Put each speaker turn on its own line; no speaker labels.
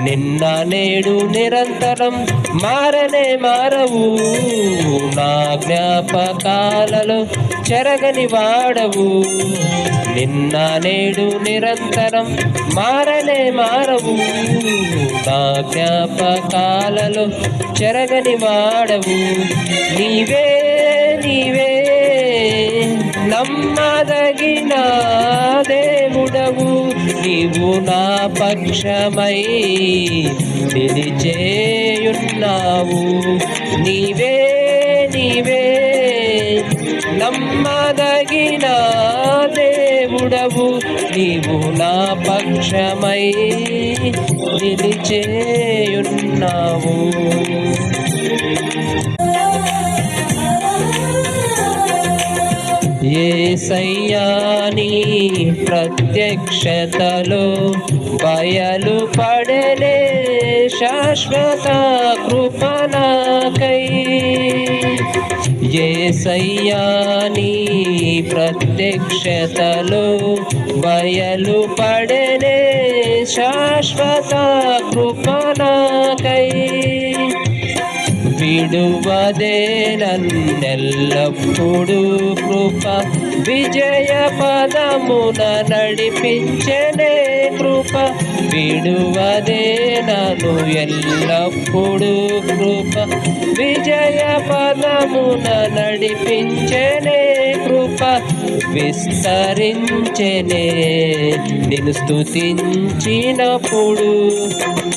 నిన్న నేడు నిరంతరం మారనే మారవు, నా జ్ఞాపకాలలో చెరగని వాడవు. నిన్న నేడు నిరంతరం మారనే మారవు, నా జ్ఞాపకాలలో చెరగని వాడవు. నీవే నీవే నమ్మదగిన దేవుడవు, నీవు నా పక్షమై నిలిచేయున్నావు. నీవే నీవే నమ్మదగిన దేవుడవు, నీవు నా పక్షమై నిలిచేయున్నావు. యేసయ్యా నీ ప్రత్యక్షతలో బయలుపడెనే శాశ్వత కృప నాకై. యేసయ్యా నీ ప్రత్యక్షతలో బయలుపడెనే శాశ్వత కృప నాకై. విడువదే నన్నెల్లప్పుడు కృప, విజయ పదమున నడిపించెనే కృప. విడువదే నన్ను ఎల్లప్పుడు కృప, విజయ పదమున నడిపించెనే కృప. విస్తరించెనే నిన్ను స్తుతించినప్పుడు,